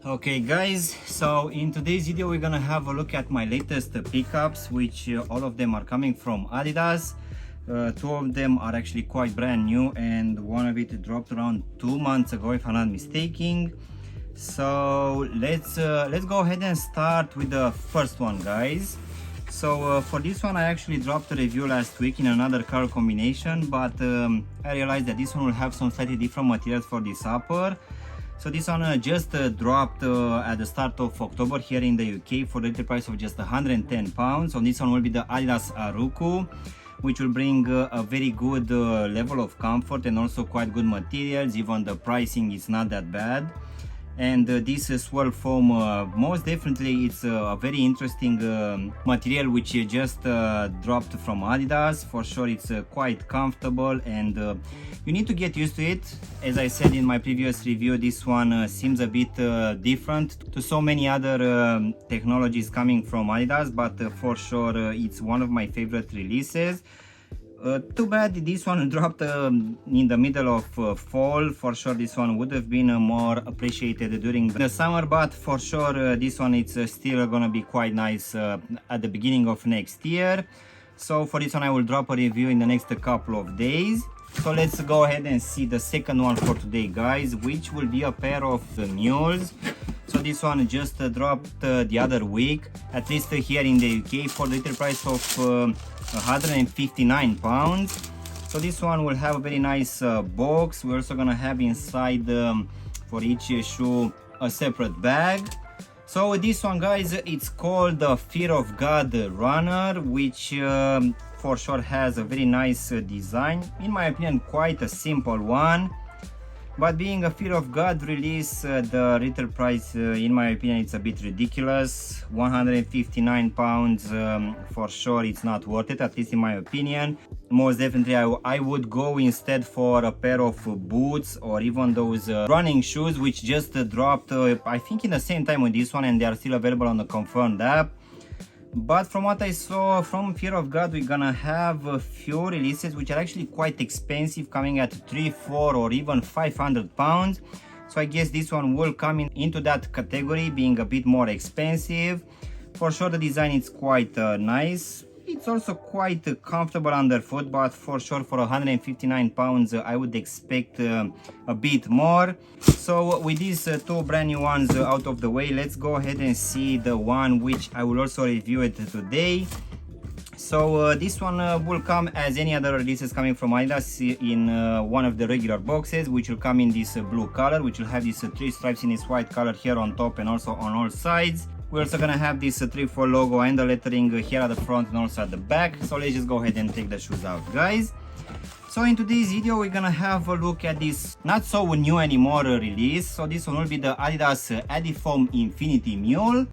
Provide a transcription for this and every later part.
Okay guys, so in today's video we're gonna have a look at my latest pickups, which all of them are coming from Adidas. Two of them are actually quite brand new and one of it dropped around 2 months ago if I'm not mistaken. So let's go ahead and start with the first one, guys. So for this one I actually dropped a review last week in another color combination, but I realized that this one will have some slightly different materials for this upper. So this one just dropped at the start of October here in the UK for the retail price of just £110. So this one will be the Adidas Aruku, which will bring a very good level of comfort and also quite good materials. Even the pricing is not that bad. And this swirl foam, most definitely it's a very interesting material which just dropped from Adidas. For sure it's quite comfortable and you need to get used to it. As I said in my previous review, this one seems a bit different to so many other technologies coming from Adidas, but for sure it's one of my favorite releases. Too bad this one dropped in the middle of fall. For sure this one would have been more appreciated during the summer, but for sure this one it's still gonna be quite nice at the beginning of next year. So for this one I will drop a review in the next couple of days. So let's go ahead and see the second one for today, guys, which will be a pair of Mules. So this one just dropped the other week, at least here in the UK, for the retail price of £159. So this one will have a very nice box. We're also gonna have inside for each shoe a separate bag. So this one, guys, it's called the Fear of God Runner, which for sure has a very nice design. In my opinion, quite a simple one. But being a Fear of God release, the retail price, in my opinion, it's a bit ridiculous. £159, for sure it's not worth it, at least in my opinion. Most definitely I would go instead for a pair of boots or even those running shoes, which just dropped, I think in the same time with this one, and they are still available on the confirmed app. But from what I saw from Fear of God, we're gonna have a few releases which are actually quite expensive, coming at £300, £400 or even £500. So I guess this one will come into that category, being a bit more expensive. For sure the design is quite nice. It's also quite comfortable underfoot, but for sure for £159 I would expect a bit more. So with these two brand new ones out of the way, let's go ahead and see the one which I will also review it today. So this one will come as any other releases coming from Adidas in one of the regular boxes, which will come in this blue color, which will have these three stripes in this white color here on top and also on all sides. We're also gonna have this 3-4 logo and the lettering here at the front and also at the back. So let's just go ahead and take the shoes out, guys. So in today's video we're gonna have a look at this not so new anymore release. So this one will be the Adidas AdiFom Infinity Mule.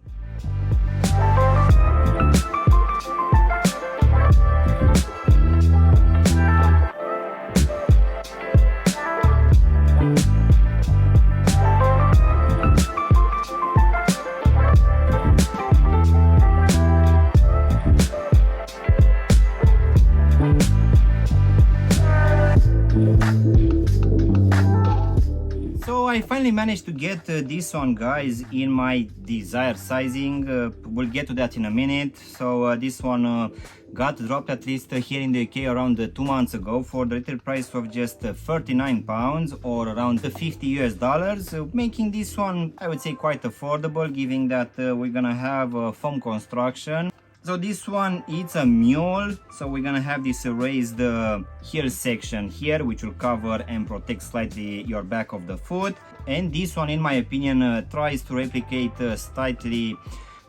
So I finally managed to get this one, guys, in my desired sizing. We'll get to that in a minute. So this one got dropped at least here in the UK around 2 months ago for the retail price of just £39 or around $50 US, making this one, I would say, quite affordable, given that we're gonna have a foam construction. So this one, it's a mule, so we're gonna have this raised heel section here, which will cover and protect slightly your back of the foot. And this one, in my opinion, tries to replicate slightly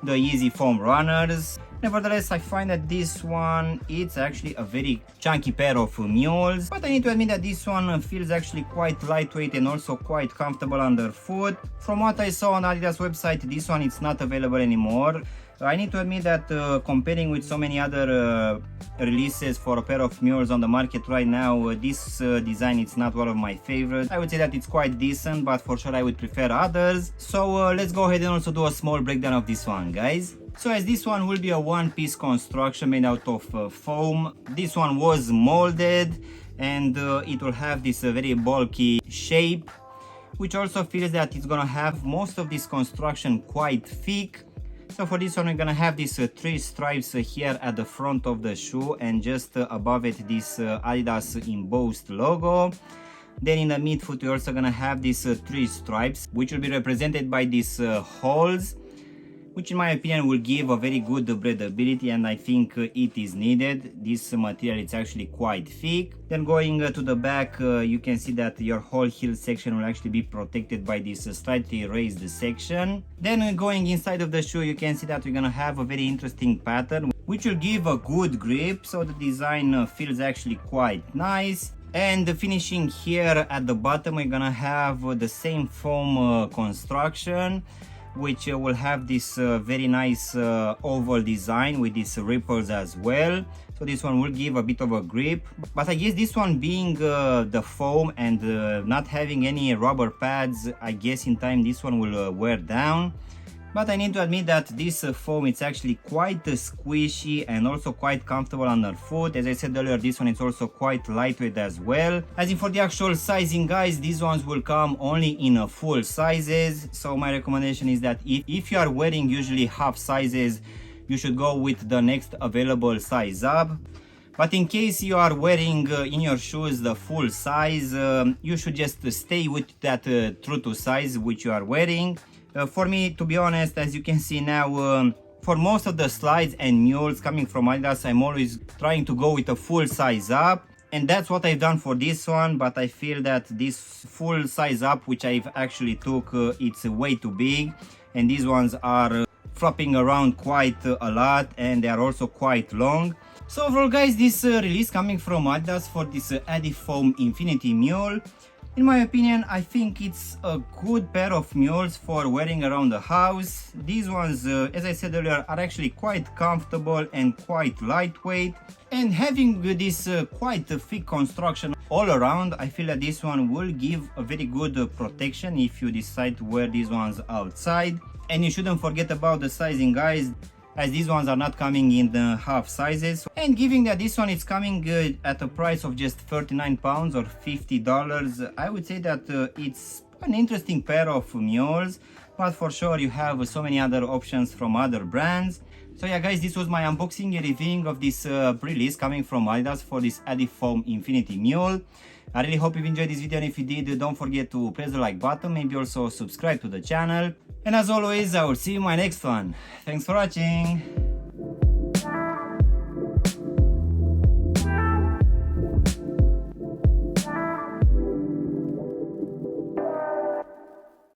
the easy foam runners. Nevertheless, I find that this one, it's actually a very chunky pair of mules, but I need to admit that this one feels actually quite lightweight and also quite comfortable underfoot. From what I saw on Adidas website, this one is not available anymore. I need to admit that comparing with so many other releases for a pair of mules on the market right now, this design is not one of my favorites. I would say that it's quite decent, but for sure I would prefer others. So let's go ahead and also do a small breakdown of this one, guys. So as this one will be a one-piece construction made out of foam, this one was molded and it will have this very bulky shape. which also feels that it's gonna have most of this construction quite thick. So for this one, we're gonna have these 3 stripes here at the front of the shoe, and just above it this Adidas embossed logo. Then in the midfoot, we're also gonna have these 3 stripes, which will be represented by these holes, which in my opinion will give a very good breathability, and I think it is needed. This material is actually quite thick. Then going to the back, you can see that your whole heel section will actually be protected by this slightly raised section. Then going inside of the shoe, you can see that we're gonna have a very interesting pattern, which will give a good grip, so the design feels actually quite nice. And finishing here at the bottom, we're gonna have the same foam construction, which will have this very nice oval design with these ripples as well. So this one will give a bit of a grip, but I guess this one being the foam and not having any rubber pads, I guess in time this one will wear down. But I need to admit that this foam is actually quite squishy and also quite comfortable underfoot. As I said earlier, this one is also quite lightweight as well. As in for the actual sizing, guys, these ones will come only in full sizes. So my recommendation is that if you are wearing usually half sizes, you should go with the next available size up. But in case you are wearing in your shoes the full size, you should just stay with that true to size which you are wearing. For me, to be honest, as you can see now, for most of the slides and mules coming from Adidas, I'm always trying to go with a full size up, and that's what I've done for this one. But I feel that this full size up, which I've actually took, it's way too big, and these ones are flopping around quite a lot, and they are also quite long. So overall, guys, this release coming from Adidas for this AdiFom Infinity Mule, in my opinion, I think it's a good pair of mules for wearing around the house. These ones, as I said earlier, are actually quite comfortable and quite lightweight. And having this quite thick construction all around, I feel that this one will give a very good protection if you decide to wear these ones outside. And you shouldn't forget about the sizing, guys, as these ones are not coming in the half sizes. And given that this one is coming at a price of just 39 pounds or $50, I would say that it's an interesting pair of mules, but for sure you have so many other options from other brands. So yeah, guys, this was my unboxing and reviewing of this release coming from Adidas for this AdiFom Infinity Mule. I really hope you've enjoyed this video, and if you did, don't forget to press the like button, maybe also subscribe to the channel. And as always, I will see you in my next one. Thanks for watching.